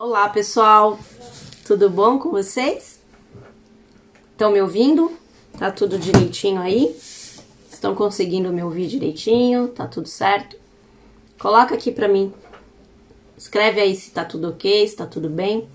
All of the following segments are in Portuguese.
Olá pessoal, tudo bom com vocês? Estão me ouvindo? Tá tudo direitinho aí? Estão conseguindo me ouvir direitinho? Tá tudo certo? Coloca aqui pra mim. Escreve aí se tá tudo ok, se tá tudo bem.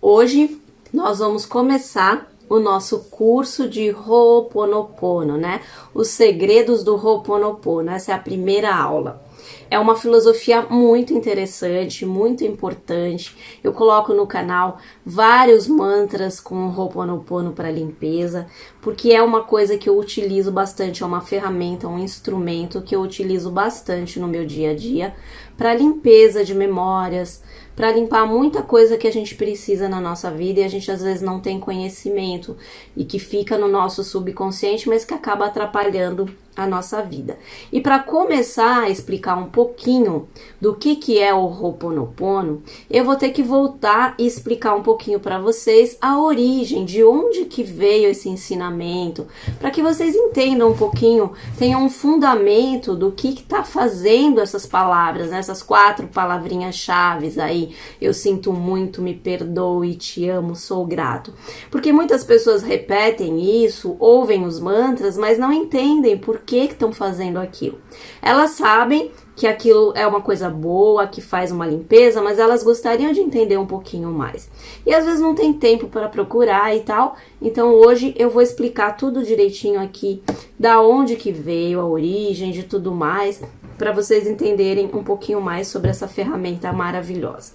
Hoje nós vamos começar o nosso curso de Ho'oponopono, né? Os segredos do Ho'oponopono. Essa é a primeira aula. É uma filosofia muito interessante, muito importante. Eu coloco no canal vários mantras com o Ho'oponopono para limpeza, porque é uma coisa que eu utilizo bastante, é uma ferramenta, um instrumento que eu utilizo bastante no meu dia a dia para limpeza de memórias, para limpar muita coisa que a gente precisa na nossa vida e a gente às vezes não tem conhecimento e que fica no nosso subconsciente, mas que acaba atrapalhando a nossa vida. E para começar a explicar um pouquinho do que é o Ho'oponopono, eu vou ter que voltar e explicar um pouquinho para vocês a origem, de onde que veio esse ensinamento, para que vocês entendam um pouquinho, tenham um fundamento do que está fazendo essas palavras, né? Essas 4 palavrinhas chaves aí. Eu sinto muito, me perdoe, te amo, sou grato. Porque muitas pessoas repetem isso, ouvem os mantras, mas não entendem por que estão fazendo aquilo. Elas sabem que aquilo é uma coisa boa, que faz uma limpeza, mas elas gostariam de entender um pouquinho mais. E às vezes não tem tempo para procurar e tal, então hoje eu vou explicar tudo direitinho aqui, da onde que veio, a origem de tudo mais, para vocês entenderem um pouquinho mais sobre essa ferramenta maravilhosa.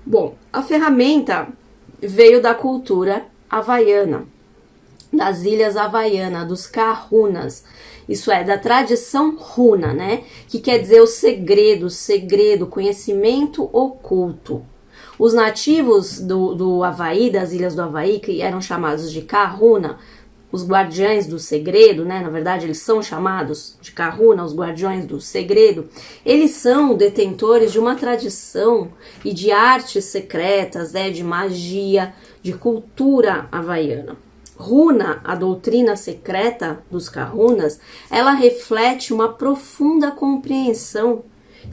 Bom, a ferramenta veio da cultura havaiana, das ilhas Havaianas, dos Kahunas, isso é, da tradição runa, né? Que quer dizer o segredo, conhecimento oculto. Os nativos do Havaí, das ilhas do Havaí, que eram chamados de Kahuna, os guardiães do segredo, né? Na verdade, eles são chamados de Kahuna, os guardiões do segredo. Eles são detentores de uma tradição e de artes secretas, né? De magia, de cultura havaiana. Runa, a doutrina secreta dos Kahunas, ela reflete uma profunda compreensão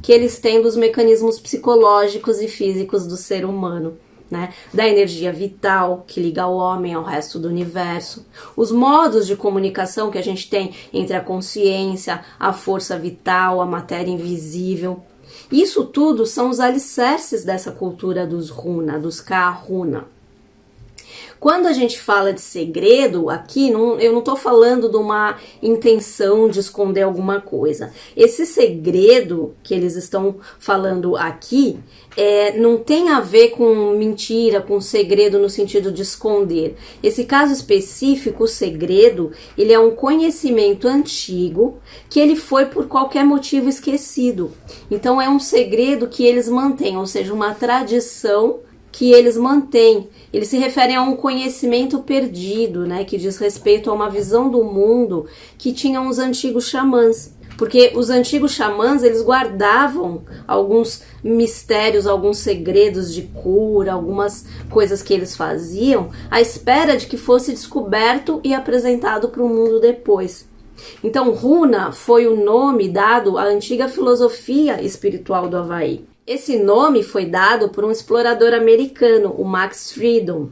que eles têm dos mecanismos psicológicos e físicos do ser humano, né? Da energia vital que liga o homem ao resto do universo, os modos de comunicação que a gente tem entre a consciência, a força vital, a matéria invisível. Isso tudo são os alicerces dessa cultura dos Runa, dos Kahuna. Quando a gente fala de segredo aqui, eu não estou falando de uma intenção de esconder alguma coisa. Esse segredo que eles estão falando aqui não tem a ver com mentira, com segredo no sentido de esconder. Esse caso específico, o segredo, ele é um conhecimento antigo que ele foi por qualquer motivo esquecido. Então é um segredo que eles mantêm, ou seja, uma tradição que eles mantêm. Eles se referem a um conhecimento perdido, né, que diz respeito a uma visão do mundo que tinham os antigos xamãs. Porque os antigos xamãs, eles guardavam alguns mistérios, alguns segredos de cura, algumas coisas que eles faziam, à espera de que fosse descoberto e apresentado para o mundo depois. Então, Runa foi o nome dado à antiga filosofia espiritual do Havaí. Esse nome foi dado por um explorador americano, o Max Freedom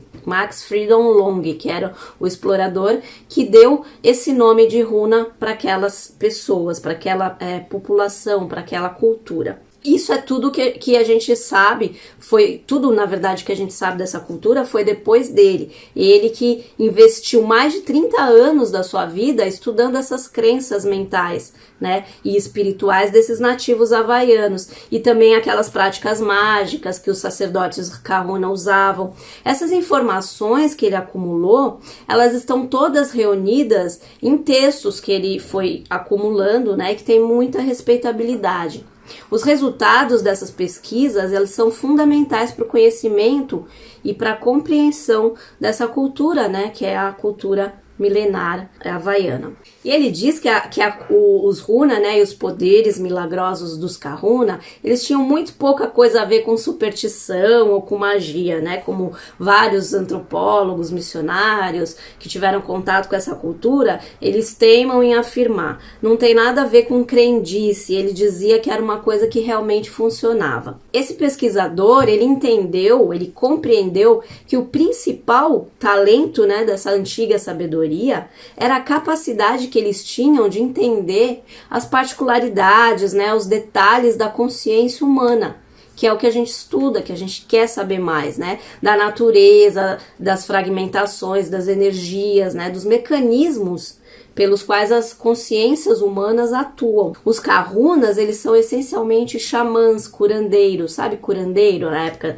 Long, que era o explorador que deu esse nome de Runa para aquelas pessoas, para aquela população, para aquela cultura. Isso é tudo que a gente sabe, foi tudo, na verdade, que a gente sabe dessa cultura foi depois dele. Ele que investiu mais de 30 anos da sua vida estudando essas crenças mentais, né, e espirituais desses nativos havaianos. E também aquelas práticas mágicas que os sacerdotes Kahuna usavam. Essas informações que ele acumulou, elas estão todas reunidas em textos que ele foi acumulando, né, que tem muita respeitabilidade. Os resultados dessas pesquisas, elas são fundamentais para o conhecimento e para a compreensão dessa cultura, né, que é a cultura milenar havaiana. E ele diz que os runa, né, e os poderes milagrosos dos kahuna, eles tinham muito pouca coisa a ver com superstição ou com magia, né, como vários antropólogos, missionários que tiveram contato com essa cultura, eles teimam em afirmar. Não tem nada a ver com crendice, ele dizia que era uma coisa que realmente funcionava. Esse pesquisador, ele entendeu, ele compreendeu que o principal talento, né, dessa antiga sabedoria era a capacidade que eles tinham de entender as particularidades, né, os detalhes da consciência humana, que é o que a gente estuda, que a gente quer saber mais, né, da natureza, das fragmentações, das energias, né, dos mecanismos pelos quais as consciências humanas atuam. Os kahunas, eles são essencialmente xamãs, curandeiros, sabe curandeiro na época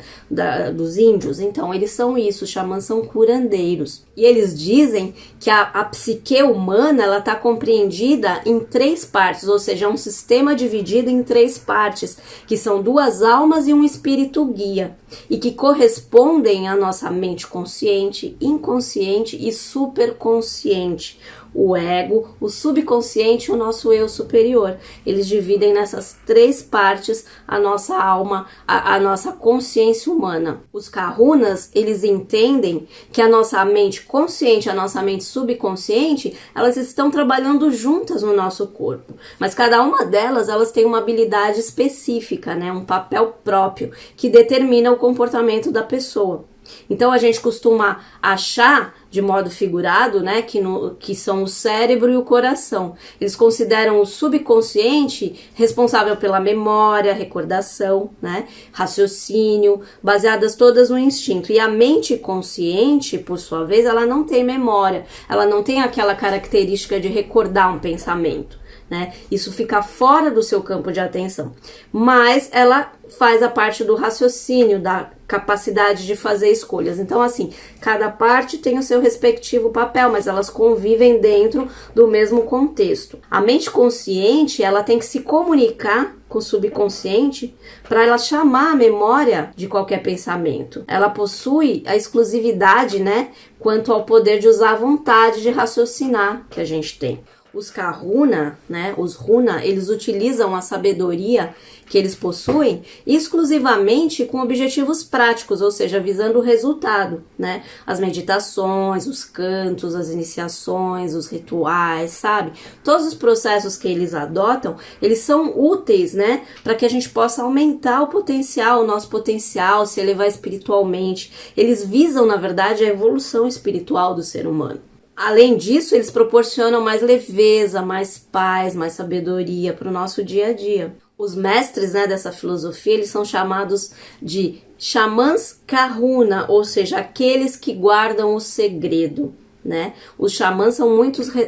dos índios? Então, eles são isso, os xamãs são curandeiros. E eles dizem que a psique humana, ela está compreendida em 3 partes, ou seja, é um sistema dividido em 3 partes, que são 2 almas e um espírito guia, e que correspondem à nossa mente consciente, inconsciente e superconsciente. O ego, o subconsciente e o nosso eu superior. Eles dividem nessas 3 partes a nossa alma, a nossa consciência humana. Os kahunas, eles entendem que a nossa mente consciente e a nossa mente subconsciente, elas estão trabalhando juntas no nosso corpo. Mas cada uma delas, elas têm uma habilidade específica, né? Um papel próprio que determina o comportamento da pessoa. Então a gente costuma achar, de modo figurado, né, que são o cérebro e o coração. Eles consideram o subconsciente responsável pela memória, recordação, né, raciocínio, baseadas todas no instinto. E a mente consciente, por sua vez, ela não tem memória, ela não tem aquela característica de recordar um pensamento, né? Isso fica fora do seu campo de atenção. Mas ela faz a parte do raciocínio, da capacidade de fazer escolhas. Então, assim, cada parte tem o seu respectivo papel, mas elas convivem dentro do mesmo contexto. A mente consciente, ela tem que se comunicar com o subconsciente para ela chamar a memória de qualquer pensamento. Ela possui a exclusividade, né, quanto ao poder de usar a vontade de raciocinar que a gente tem. Os kahuna, né, os runa, eles utilizam a sabedoria que eles possuem exclusivamente com objetivos práticos, ou seja, visando o resultado, né? As meditações, os cantos, as iniciações, os rituais, sabe? Todos os processos que eles adotam, eles são úteis, né? Para que a gente possa aumentar o nosso potencial, se elevar espiritualmente. Eles visam, na verdade, a evolução espiritual do ser humano. Além disso, eles proporcionam mais leveza, mais paz, mais sabedoria para o nosso dia a dia. Os mestres, né, dessa filosofia, eles são chamados de xamãs kahuna, ou seja, aqueles que guardam o segredo, né? Os xamãs são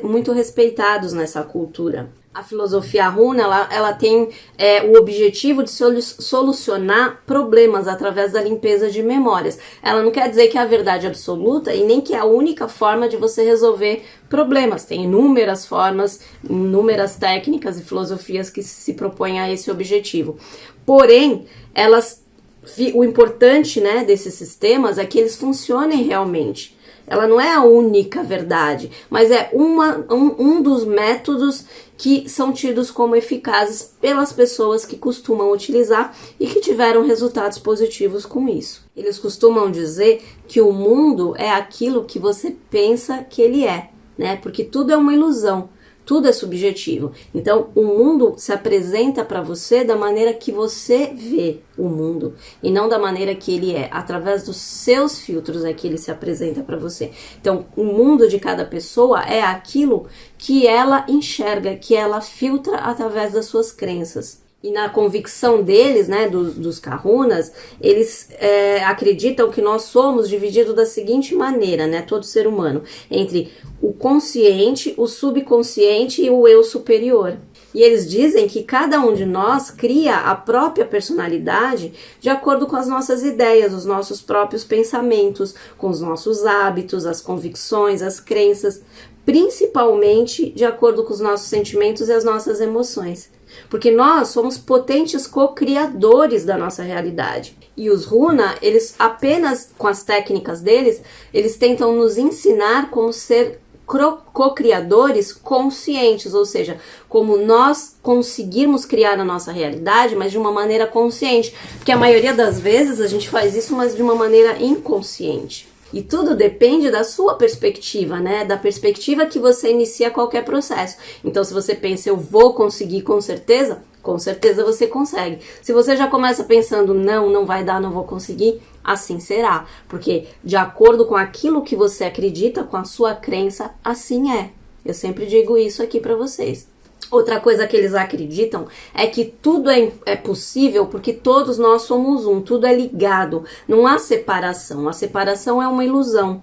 muito respeitados nessa cultura. A filosofia runa, ela tem o objetivo de solucionar problemas através da limpeza de memórias. Ela não quer dizer que é a verdade absoluta e nem que é a única forma de você resolver problemas. Tem inúmeras formas, inúmeras técnicas e filosofias que se propõem a esse objetivo. Porém, o importante, né, desses sistemas é que eles funcionem realmente. Ela não é a única verdade, mas é um dos métodos que são tidos como eficazes pelas pessoas que costumam utilizar e que tiveram resultados positivos com isso. Eles costumam dizer que o mundo é aquilo que você pensa que ele é, né? Porque tudo é uma ilusão. Tudo é subjetivo. Então, o mundo se apresenta para você da maneira que você vê o mundo e não da maneira que ele é. Através dos seus filtros é que ele se apresenta para você. Então, o mundo de cada pessoa é aquilo que ela enxerga, que ela filtra através das suas crenças. E na convicção deles, né, dos kahunas, eles acreditam que nós somos divididos da seguinte maneira, né, todo ser humano, entre o consciente, o subconsciente e o eu superior. E eles dizem que cada um de nós cria a própria personalidade de acordo com as nossas ideias, os nossos próprios pensamentos, com os nossos hábitos, as convicções, as crenças, principalmente de acordo com os nossos sentimentos e as nossas emoções. Porque nós somos potentes co-criadores da nossa realidade. E os runa, eles apenas, com as técnicas deles, eles tentam nos ensinar como ser co-criadores conscientes, ou seja, como nós conseguirmos criar a nossa realidade, mas de uma maneira consciente, porque a maioria das vezes a gente faz isso, mas de uma maneira inconsciente. E tudo depende da sua perspectiva, né? Da perspectiva que você inicia qualquer processo. Então, se você pensa, eu vou conseguir com certeza você consegue. Se você já começa pensando, não vai dar, não vou conseguir, assim será. Porque de acordo com aquilo que você acredita, com a sua crença, assim é. Eu sempre digo isso aqui pra vocês. Outra coisa que eles acreditam é que tudo é possível porque todos nós somos um, tudo é ligado, não há separação, a separação é uma ilusão.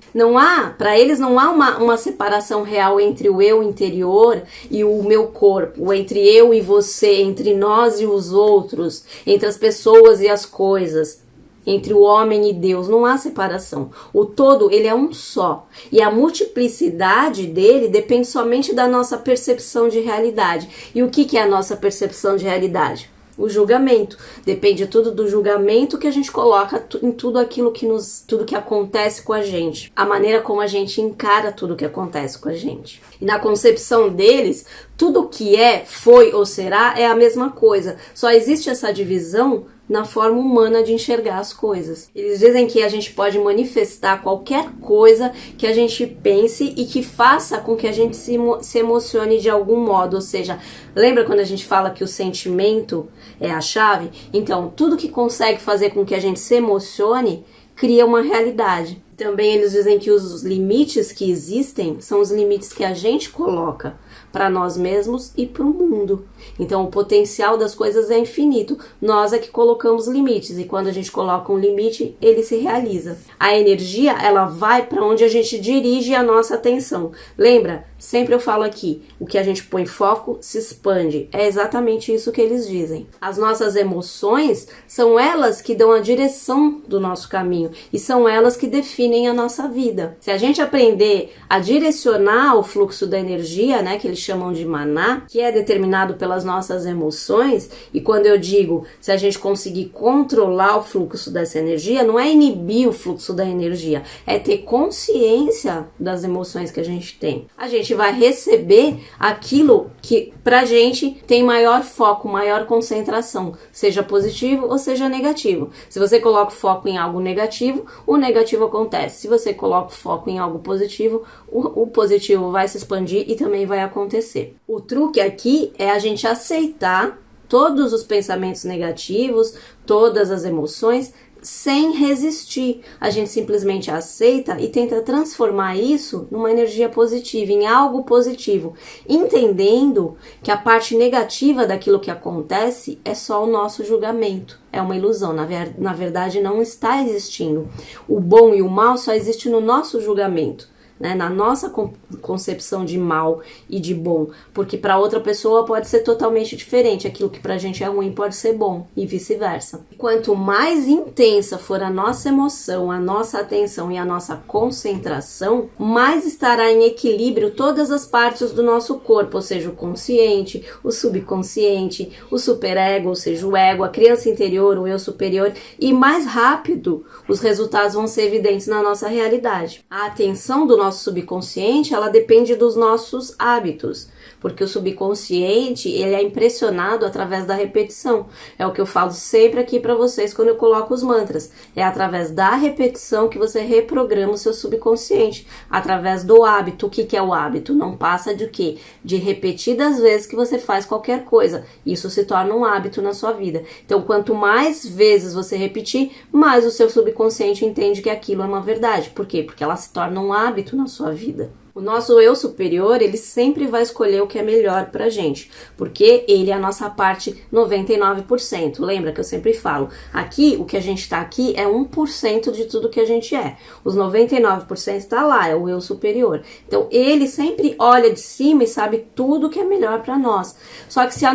Para eles não há uma separação real entre o eu interior e o meu corpo, entre eu e você, entre nós e os outros, entre as pessoas e as coisas. Entre o homem e Deus, não há separação. O todo, ele é um só. E a multiplicidade dele depende somente da nossa percepção de realidade. E o que é a nossa percepção de realidade? O julgamento. Depende tudo do julgamento que a gente coloca em tudo aquilo tudo que acontece com a gente. A maneira como a gente encara tudo que acontece com a gente. E na concepção deles, tudo que foi ou será é a mesma coisa. Só existe essa divisão na forma humana de enxergar as coisas. Eles dizem que a gente pode manifestar qualquer coisa que a gente pense e que faça com que a gente se emocione de algum modo. Ou seja, lembra quando a gente fala que o sentimento é a chave? Então, tudo que consegue fazer com que a gente se emocione cria uma realidade. Também eles dizem que os limites que existem são os limites que a gente coloca para nós mesmos e para o mundo. Então o potencial das coisas é infinito. Nós é que colocamos limites e quando a gente coloca um limite, ele se realiza. A energia, ela vai para onde a gente dirige a nossa atenção. Lembra? Sempre eu falo aqui, o que a gente põe foco se expande. É exatamente isso que eles dizem. As nossas emoções são elas que dão a direção do nosso caminho e são elas que definem a nossa vida. Se a gente aprender a direcionar o fluxo da energia, né, que eles chamam de maná, que é determinado pelas nossas emoções, e quando eu digo se a gente conseguir controlar o fluxo dessa energia, não é inibir o fluxo da energia, é ter consciência das emoções que a gente tem. A gente vai receber aquilo que pra gente tem maior foco, maior concentração, seja positivo ou seja negativo. Se você coloca o foco em algo negativo, o negativo acontece. Se você coloca o foco em algo positivo, o positivo vai se expandir e também vai acontecer. O truque aqui é a gente aceitar todos os pensamentos negativos, todas as emoções, sem resistir. A gente simplesmente aceita e tenta transformar isso numa energia positiva, em algo positivo, entendendo que a parte negativa daquilo que acontece é só o nosso julgamento. É uma ilusão, na verdade não está existindo. O bom e o mal só existe no nosso julgamento, né, na nossa concepção de mal e de bom, porque para outra pessoa pode ser totalmente diferente, aquilo que pra gente é ruim pode ser bom e vice-versa. Quanto mais intensa for a nossa emoção, a nossa atenção e a nossa concentração, mais estará em equilíbrio todas as partes do nosso corpo, ou seja, o consciente, o subconsciente, o superego, ou seja, o ego, a criança interior, o eu superior, e mais rápido os resultados vão ser evidentes na nossa realidade. A atenção do nosso subconsciente, ela depende dos nossos hábitos, porque o subconsciente, ele é impressionado através da repetição. É o que eu falo sempre aqui para vocês quando eu coloco os mantras. É através da repetição que você reprograma o seu subconsciente, através do hábito. O que é o hábito? Não passa de quê? De repetidas vezes que você faz qualquer coisa. Isso se torna um hábito na sua vida. Então, quanto mais vezes você repetir, mais o seu subconsciente entende que aquilo é uma verdade. Por quê? Porque ela se torna um hábito na sua vida. O nosso eu superior, ele sempre vai escolher o que é melhor pra gente, porque ele é a nossa parte 99%. Lembra que eu sempre falo, aqui, o que a gente tá aqui é 1% de tudo que a gente é. Os 99% tá lá, é o eu superior. Então, ele sempre olha de cima e sabe tudo que é melhor pra nós. Só que se o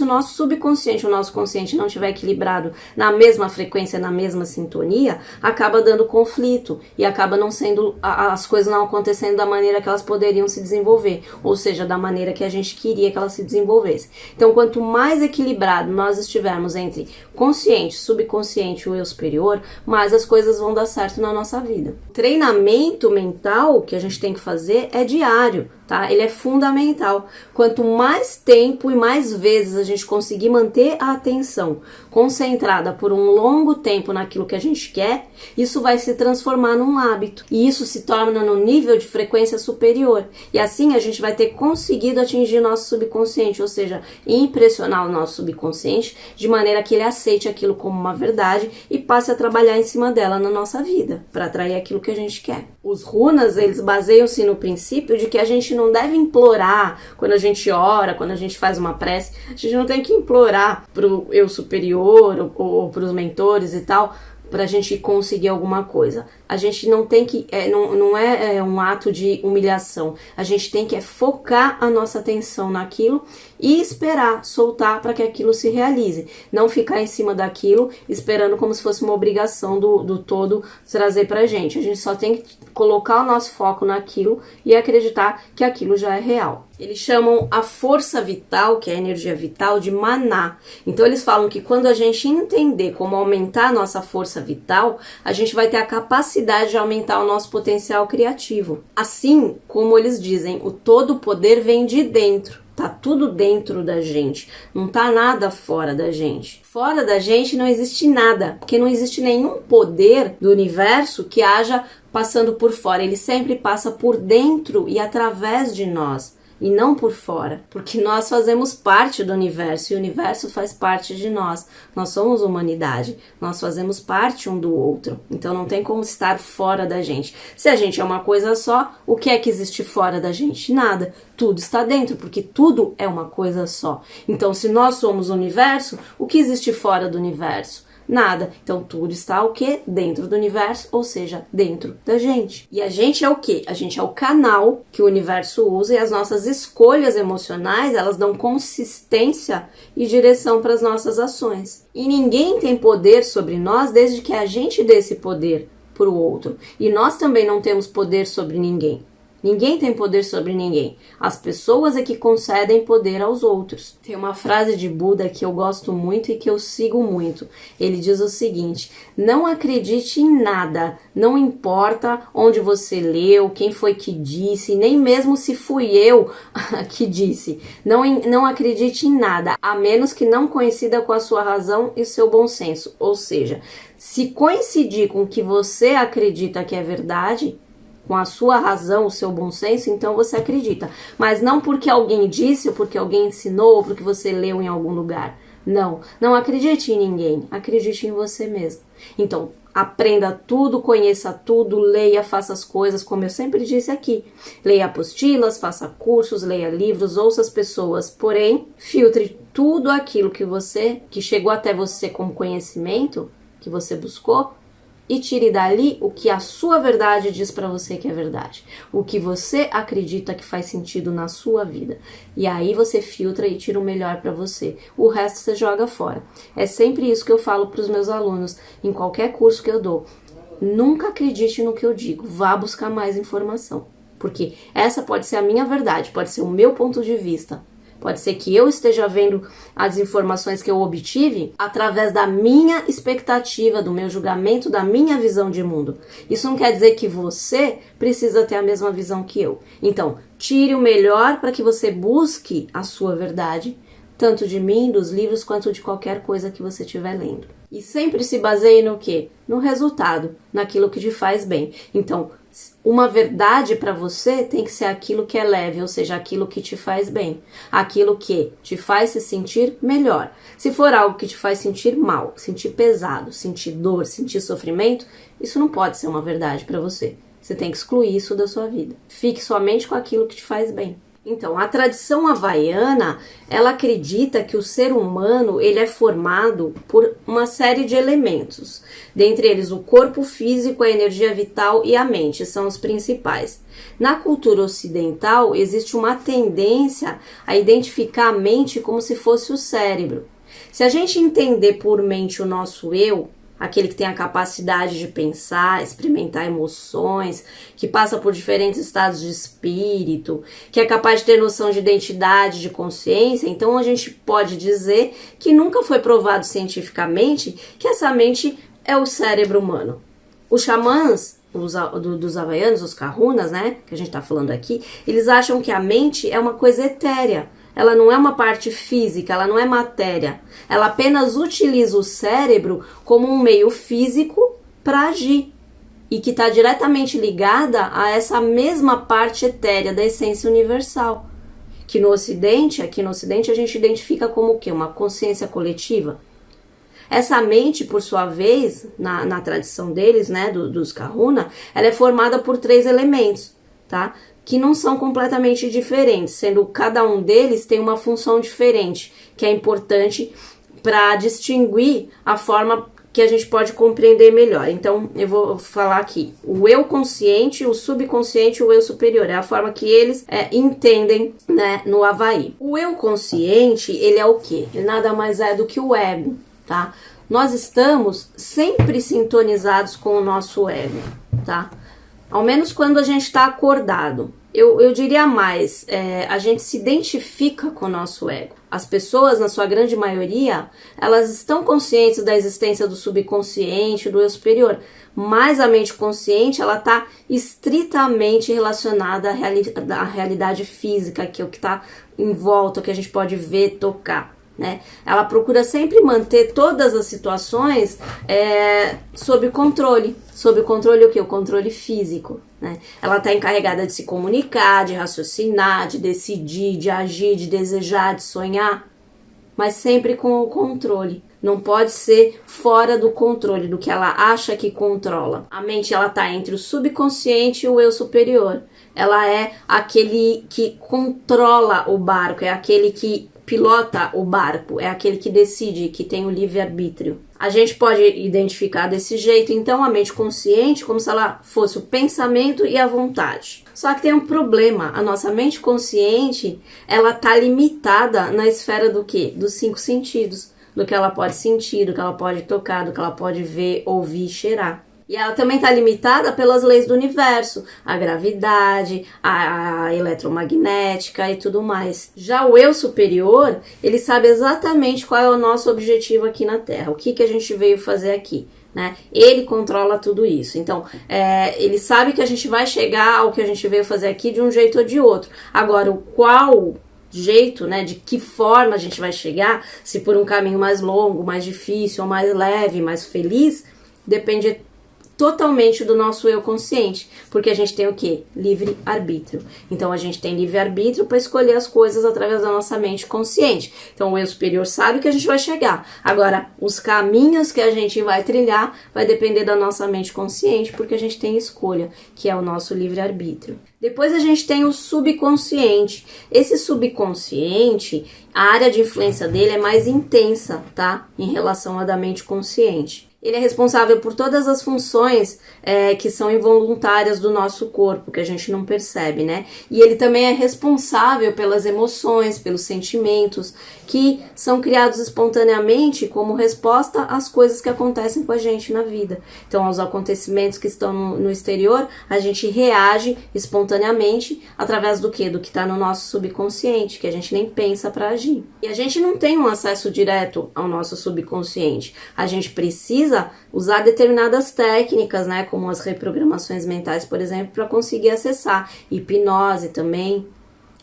nosso subconsciente, o nosso consciente não estiver equilibrado na mesma frequência, na mesma sintonia, acaba dando conflito e acaba não sendo, as coisas não acontecendo da maneira que que elas poderiam se desenvolver, ou seja, da maneira que a gente queria que elas se desenvolvessem. Então, quanto mais equilibrado nós estivermos entre consciente, subconsciente e o eu superior, mais as coisas vão dar certo na nossa vida. O treinamento mental que a gente tem que fazer é diário, tá? Ele é fundamental. Quanto mais tempo e mais vezes a gente conseguir manter a atenção concentrada por um longo tempo naquilo que a gente quer, isso vai se transformar num hábito. E isso se torna num nível de frequência superior. E assim a gente vai ter conseguido atingir nosso subconsciente, ou seja, impressionar o nosso subconsciente de maneira que ele aceite aquilo como uma verdade e passe a trabalhar em cima dela na nossa vida, para atrair aquilo que a gente quer. Os runas, eles baseiam-se no princípio de que a gente não deve implorar quando a gente ora, quando a gente faz uma prece, a gente não tem que implorar pro eu superior ou pros mentores e tal, pra gente conseguir alguma coisa. A gente não tem que, não é um ato de humilhação, a gente tem que focar a nossa atenção naquilo e esperar, soltar para que aquilo se realize. Não ficar em cima daquilo, esperando como se fosse uma obrigação do todo trazer pra gente. A gente só tem que colocar o nosso foco naquilo e acreditar que aquilo já é real. Eles chamam a força vital, que é a energia vital, de maná. Então eles falam que quando a gente entender como aumentar a nossa força vital, a gente vai ter a capacidade de aumentar o nosso potencial criativo. Assim como eles dizem, o todo poder vem de dentro. Tá tudo dentro da gente, não tá nada fora da gente. Fora da gente não existe nada, porque não existe nenhum poder do universo que haja passando por fora. Ele sempre passa por dentro e através de nós. E não por fora, porque nós fazemos parte do universo e o universo faz parte de nós. Nós somos humanidade, nós fazemos parte um do outro, então não tem como estar fora da gente. Se a gente é uma coisa só, o que é que existe fora da gente? Nada, tudo está dentro, porque tudo é uma coisa só. Então se nós somos o universo, o que existe fora do universo? Nada. Então tudo está o quê? Dentro do universo, ou seja, dentro da gente. E a gente é o quê? A gente é o canal que o universo usa e as nossas escolhas emocionais, elas dão consistência e direção para as nossas ações. E ninguém tem poder sobre nós desde que a gente dê esse poder para o outro. E nós também não temos poder sobre ninguém. Ninguém tem poder sobre ninguém. As pessoas é que concedem poder aos outros. Tem uma frase de Buda que eu gosto muito e que eu sigo muito. Ele diz o seguinte: não acredite em nada, não importa onde você leu, quem foi que disse, nem mesmo se fui eu que disse. Não acredite em nada, a menos que não coincida com a sua razão e seu bom senso. Ou seja, se coincidir com o que você acredita que é verdade, com a sua razão, o seu bom senso, então você acredita. Mas não porque alguém disse, ou porque alguém ensinou, ou porque você leu em algum lugar. Não acredite em ninguém, acredite em você mesmo. Então, aprenda tudo, conheça tudo, leia, faça as coisas, como eu sempre disse aqui. Leia apostilas, faça cursos, leia livros, ouça as pessoas. Porém, filtre tudo aquilo que chegou até você como conhecimento, que você buscou, e tire dali o que a sua verdade diz para você que é verdade. O que você acredita que faz sentido na sua vida. E aí você filtra e tira o melhor para você. O resto você joga fora. É sempre isso que eu falo para os meus alunos em qualquer curso que eu dou. Nunca acredite no que eu digo. Vá buscar mais informação. Porque essa pode ser a minha verdade, pode ser o meu ponto de vista. Pode ser que eu esteja vendo as informações que eu obtive através da minha expectativa, do meu julgamento, da minha visão de mundo. Isso não quer dizer que você precisa ter a mesma visão que eu. Então, tire o melhor para que você busque a sua verdade, tanto de mim, dos livros, quanto de qualquer coisa que você estiver lendo. E sempre se baseie no quê? No resultado, naquilo que te faz bem. Então, uma verdade para você tem que ser aquilo que é leve, ou seja, aquilo que te faz bem, aquilo que te faz se sentir melhor. Se for algo que te faz sentir mal, sentir pesado, sentir dor, sentir sofrimento, isso não pode ser uma verdade para você. Você tem que excluir isso da sua vida. Fique somente com aquilo que te faz bem. Então, a tradição havaiana, ela acredita que o ser humano ele é formado por uma série de elementos. Dentre eles, o corpo físico, a energia vital e a mente são os principais. Na cultura ocidental, existe uma tendência a identificar a mente como se fosse o cérebro. Se a gente entender por mente o nosso eu, aquele que tem a capacidade de pensar, experimentar emoções, que passa por diferentes estados de espírito, que é capaz de ter noção de identidade, de consciência. Então a gente pode dizer que nunca foi provado cientificamente que essa mente é o cérebro humano. Os xamãs dos havaianos, os kahunas, né, que a gente tá falando aqui, eles acham que a mente é uma coisa etérea. Ela não é uma parte física, ela não é matéria. Ela apenas utiliza o cérebro como um meio físico para agir. E que está diretamente ligada a essa mesma parte etérea da essência universal. Que no Ocidente, aqui no Ocidente, a gente identifica como o quê? Uma consciência coletiva. Essa mente, por sua vez, na tradição deles, né, dos Kahuna, ela é formada por 3 elementos, tá? Que não são completamente diferentes, sendo cada um deles tem uma função diferente, que é importante para distinguir a forma que a gente pode compreender melhor. Então, eu vou falar aqui, o eu consciente, o subconsciente e o eu superior, é a forma que eles entendem, né, no Havaí. O eu consciente, ele é o quê? Ele nada mais é do que o ego, tá? Nós estamos sempre sintonizados com o nosso ego, tá? Ao menos quando a gente está acordado. Eu diria mais, a gente se identifica com o nosso ego. As pessoas, na sua grande maioria, elas estão conscientes da existência do subconsciente, do eu superior, mas a mente consciente, ela está estritamente relacionada à realidade física, que é o que está em volta, que a gente pode ver, tocar. Né? Ela procura sempre manter todas as situações sob controle. Sob controle o quê? O controle físico. Né? Ela está encarregada de se comunicar, de raciocinar, de decidir, de agir, de desejar, de sonhar, mas sempre com o controle. Não pode ser fora do controle, do que ela acha que controla. A mente, ela está entre o subconsciente e o eu superior. Ela é aquele que controla o barco, é aquele que pilota o barco, é aquele que decide, que tem o livre-arbítrio. A gente pode identificar desse jeito, então, a mente consciente como se ela fosse o pensamento e a vontade. Só que tem um problema, a nossa mente consciente, ela tá limitada na esfera do quê? Dos 5 sentidos, do que ela pode sentir, do que ela pode tocar, do que ela pode ver, ouvir, cheirar. E ela também está limitada pelas leis do universo, a gravidade, a eletromagnética e tudo mais. Já o eu superior, ele sabe exatamente qual é o nosso objetivo aqui na Terra, o que a gente veio fazer aqui. Né? Ele controla tudo isso. Então, ele sabe que a gente vai chegar ao que a gente veio fazer aqui de um jeito ou de outro. Agora, o qual jeito, né, de que forma a gente vai chegar, se por um caminho mais longo, mais difícil, ou mais leve, mais feliz, depende totalmente do nosso eu consciente, porque a gente tem o quê? Livre-arbítrio. Então a gente tem livre-arbítrio para escolher as coisas através da nossa mente consciente. Então o eu superior sabe que a gente vai chegar. Agora, os caminhos que a gente vai trilhar vai depender da nossa mente consciente, porque a gente tem escolha, que é o nosso livre-arbítrio. Depois a gente tem o subconsciente. Esse subconsciente, a área de influência dele é mais intensa, tá? Em relação à da mente consciente. Ele é responsável por todas as funções que são involuntárias do nosso corpo, que a gente não percebe, né? E ele também é responsável pelas emoções, pelos sentimentos, que são criados espontaneamente como resposta às coisas que acontecem com a gente na vida. Então, aos acontecimentos que estão no exterior, a gente reage espontaneamente através do quê? Do que está no nosso subconsciente, que a gente nem pensa para agir. E a gente não tem um acesso direto ao nosso subconsciente. A gente precisa usar determinadas técnicas, né, como as reprogramações mentais, por exemplo, para conseguir acessar. Hipnose também,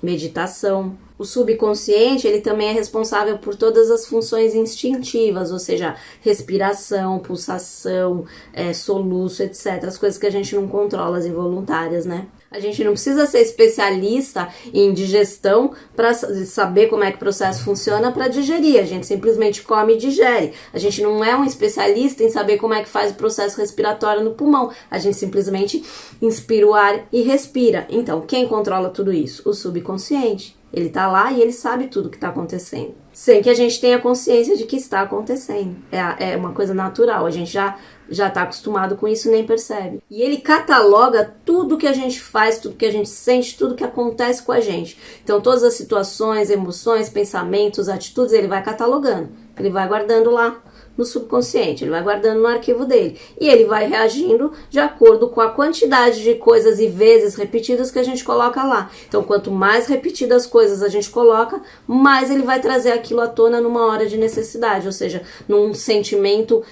meditação. O subconsciente, ele também é responsável por todas as funções instintivas, ou seja, respiração, pulsação, soluço, etc. As coisas que a gente não controla, as involuntárias, né? A gente não precisa ser especialista em digestão para saber como é que o processo funciona para digerir. A gente simplesmente come e digere. A gente não é um especialista em saber como é que faz o processo respiratório no pulmão. A gente simplesmente inspira o ar e respira. Então, quem controla tudo isso? O subconsciente. Ele tá lá e ele sabe tudo que está acontecendo. Sem que a gente tenha consciência de que está acontecendo. É uma coisa natural. A gente já está acostumado com isso e nem percebe. E ele cataloga tudo que a gente faz, tudo que a gente sente, tudo que acontece com a gente. Então, todas as situações, emoções, pensamentos, atitudes, ele vai catalogando. Ele vai guardando lá no subconsciente, ele vai guardando no arquivo dele. E ele vai reagindo de acordo com a quantidade de coisas e vezes repetidas que a gente coloca lá. Então, quanto mais repetidas coisas a gente coloca, mais ele vai trazer aquilo à tona numa hora de necessidade, ou seja, num sentimento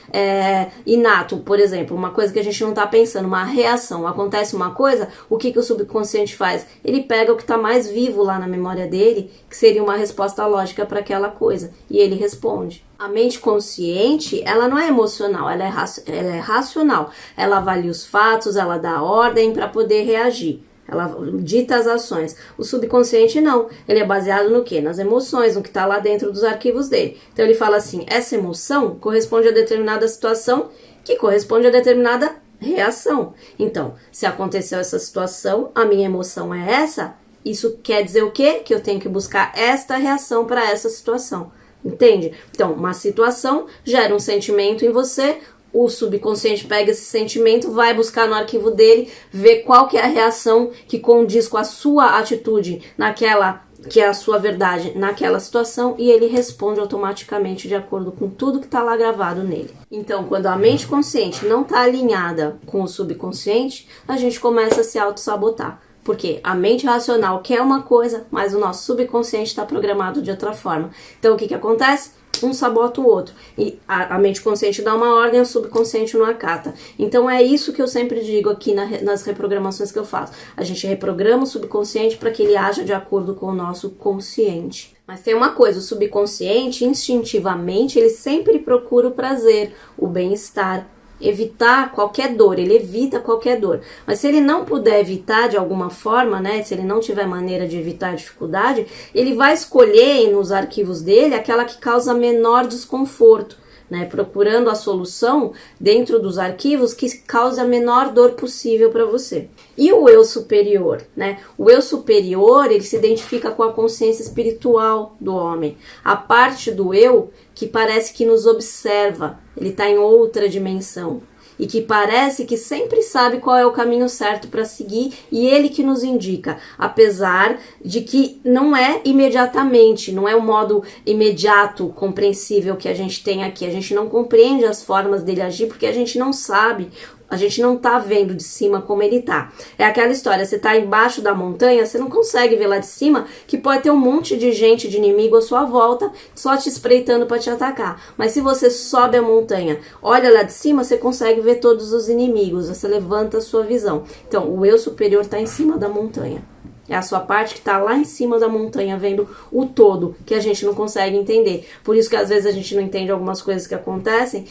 inato. Por exemplo, uma coisa que a gente não está pensando, uma reação. Acontece uma coisa, o que o subconsciente faz? Ele pega o que está mais vivo lá na memória dele, que seria uma resposta lógica para aquela coisa, e ele responde. A mente consciente, ela não é emocional, ela é racional. Ela avalia os fatos, ela dá ordem para poder reagir. Ela dita as ações. O subconsciente não. Ele é baseado no quê? Nas emoções, no que está lá dentro dos arquivos dele. Então ele fala assim, essa emoção corresponde a determinada situação que corresponde a determinada reação. Então, se aconteceu essa situação, a minha emoção é essa, isso quer dizer o quê? Que eu tenho que buscar esta reação para essa situação. Entende? Então, uma situação gera um sentimento em você, o subconsciente pega esse sentimento, vai buscar no arquivo dele, vê qual que é a reação que condiz com a sua atitude naquela, que é a sua verdade naquela situação, e ele responde automaticamente de acordo com tudo que está lá gravado nele. Então, quando a mente consciente não está alinhada com o subconsciente, a gente começa a se auto-sabotar. Porque a mente racional quer uma coisa, mas o nosso subconsciente está programado de outra forma. Então, o que acontece? Um sabota o outro. E a mente consciente dá uma ordem, o subconsciente não acata. Então, é isso que eu sempre digo aqui nas reprogramações que eu faço. A gente reprograma o subconsciente para que ele haja de acordo com o nosso consciente. Mas tem uma coisa, o subconsciente, instintivamente, ele sempre procura o prazer, o bem-estar, evitar qualquer dor, ele evita qualquer dor. Mas se ele não puder evitar de alguma forma, né, se ele não tiver maneira de evitar a dificuldade, ele vai escolher nos arquivos dele aquela que causa menor desconforto, né, procurando a solução dentro dos arquivos que cause a menor dor possível para você. E o eu superior, né? O eu superior, ele se identifica com a consciência espiritual do homem. A parte do eu que parece que nos observa, ele está em outra dimensão. E que parece que sempre sabe qual é o caminho certo para seguir, e ele que nos indica, apesar de que não é imediatamente, não é o modo imediato, compreensível que a gente tem aqui. A gente não compreende as formas dele agir porque a gente não sabe, a gente não tá vendo de cima como ele tá. É aquela história, você tá embaixo da montanha, você não consegue ver lá de cima que pode ter um monte de gente, de inimigo à sua volta, só te espreitando para te atacar. Mas se você sobe a montanha, olha lá de cima, você consegue ver todos os inimigos, você levanta a sua visão. Então, o eu superior tá em cima da montanha. É a sua parte que está lá em cima da montanha, vendo o todo, que a gente não consegue entender. Por isso que às vezes a gente não entende algumas coisas que acontecem,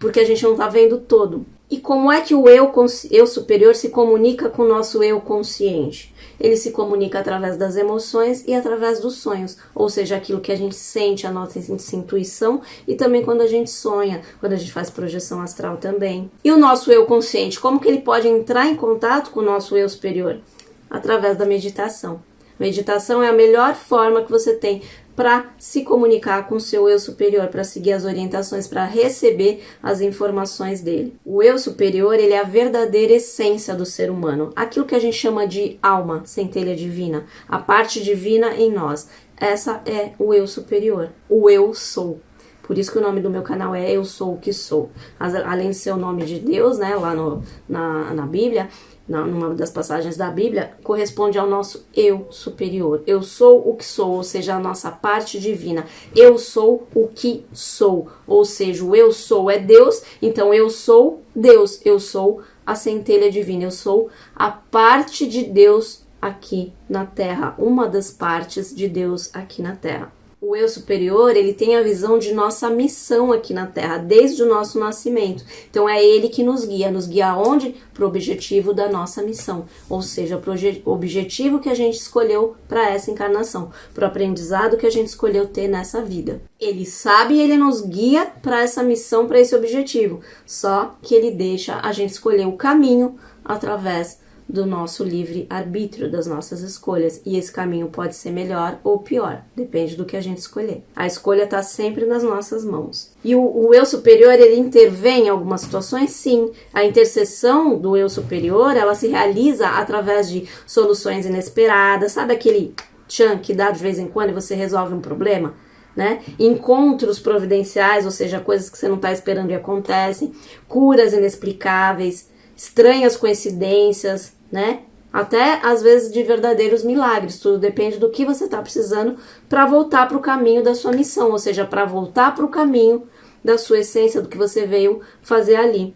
porque a gente não está vendo o todo. E como é que o eu superior se comunica com o nosso eu consciente? Ele se comunica através das emoções e através dos sonhos, ou seja, aquilo que a gente sente, a nossa intuição, e também quando a gente sonha, quando a gente faz projeção astral também. E o nosso eu consciente, como que ele pode entrar em contato com o nosso eu superior? Através da meditação. Meditação é a melhor forma que você tem para se comunicar com o seu eu superior, para seguir as orientações, para receber as informações dele. O eu superior, ele é a verdadeira essência do ser humano, aquilo que a gente chama de alma, centelha divina, a parte divina em nós. Essa é o eu superior, o eu sou. Por isso que o nome do meu canal é Eu Sou o Que Sou. Além de ser o nome de Deus, né, lá na Bíblia, numa das passagens da Bíblia, corresponde ao nosso eu superior. Eu sou o que sou, ou seja, a nossa parte divina. Eu sou o que sou, ou seja, o eu sou é Deus, então eu sou Deus, eu sou a centelha divina, eu sou a parte de Deus aqui na Terra, uma das partes de Deus aqui na Terra. O eu superior, ele tem a visão de nossa missão aqui na Terra, desde o nosso nascimento. Então, é ele que nos guia aonde? Para o objetivo da nossa missão, ou seja, para o objetivo que a gente escolheu para essa encarnação, para o aprendizado que a gente escolheu ter nessa vida. Ele sabe e ele nos guia para essa missão, para esse objetivo, só que ele deixa a gente escolher o caminho através do nosso livre-arbítrio, das nossas escolhas. E esse caminho pode ser melhor ou pior, depende do que a gente escolher. A escolha está sempre nas nossas mãos. E o eu superior, ele intervém em algumas situações? Sim. A intercessão do eu superior, ela se realiza através de soluções inesperadas. Sabe aquele tchan que dá de vez em quando e você resolve um problema? né? Encontros providenciais, ou seja, coisas que você não está esperando e acontecem, curas inexplicáveis, estranhas coincidências, né? Até às vezes de verdadeiros milagres. Tudo depende do que você está precisando para voltar para o caminho da sua missão, ou seja, para voltar para o caminho da sua essência, do que você veio fazer ali.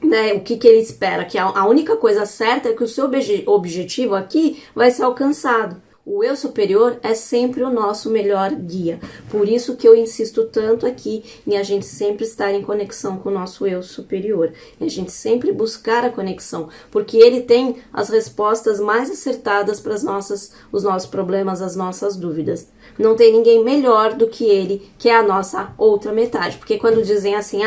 Né? O que ele espera? Que a única coisa certa é que o seu objetivo aqui vai ser alcançado. O eu superior é sempre o nosso melhor guia. Por isso que eu insisto tanto aqui em a gente sempre estar em conexão com o nosso eu superior. E a gente sempre buscar a conexão, porque ele tem as respostas mais acertadas para os nossos problemas, as nossas dúvidas. Não tem ninguém melhor do que ele, que é a nossa outra metade. Porque quando dizem assim,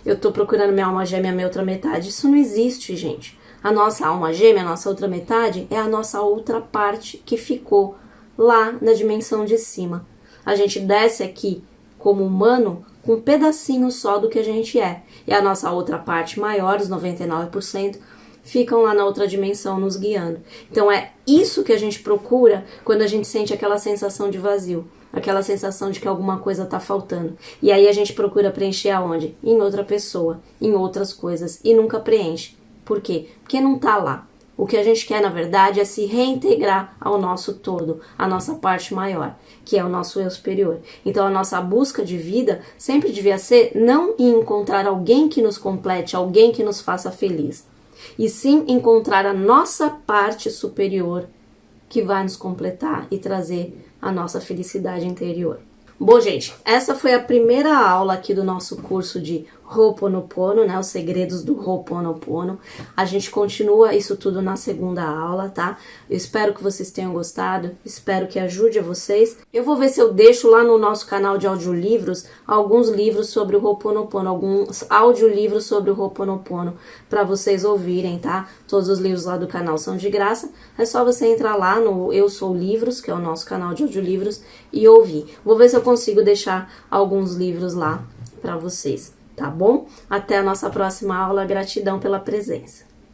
eu tô procurando minha alma gêmea, minha outra metade, isso não existe, gente. A nossa alma gêmea, a nossa outra metade, é a nossa outra parte que ficou lá na dimensão de cima. A gente desce aqui como humano com um pedacinho só do que a gente é. E a nossa outra parte maior, os 99%, ficam lá na outra dimensão nos guiando. Então é isso que a gente procura quando a gente sente aquela sensação de vazio. Aquela sensação de que alguma coisa está faltando. E aí a gente procura preencher aonde? Em outra pessoa, em outras coisas. E nunca preenche. Por quê? Porque não está lá. O que a gente quer, na verdade, é se reintegrar ao nosso todo, à nossa parte maior, que é o nosso eu superior. Então, a nossa busca de vida sempre devia ser não em encontrar alguém que nos complete, alguém que nos faça feliz, e sim encontrar a nossa parte superior que vai nos completar e trazer a nossa felicidade interior. Bom, gente, essa foi a primeira aula aqui do nosso curso de Ho'oponopono, né? Os segredos do Ho'oponopono. A gente continua isso tudo na segunda aula, tá? Eu espero que vocês tenham gostado, espero que ajude a vocês. Eu vou ver se eu deixo lá no nosso canal de audiolivros alguns livros sobre o Ho'oponopono, alguns audiolivros sobre o Ho'oponopono para vocês ouvirem, tá? Todos os livros lá do canal são de graça. É só você entrar lá no Eu Sou Livros, que é o nosso canal de audiolivros, e ouvir. Vou ver se eu consigo deixar alguns livros lá para vocês. Tá bom? Até a nossa próxima aula. Gratidão pela presença.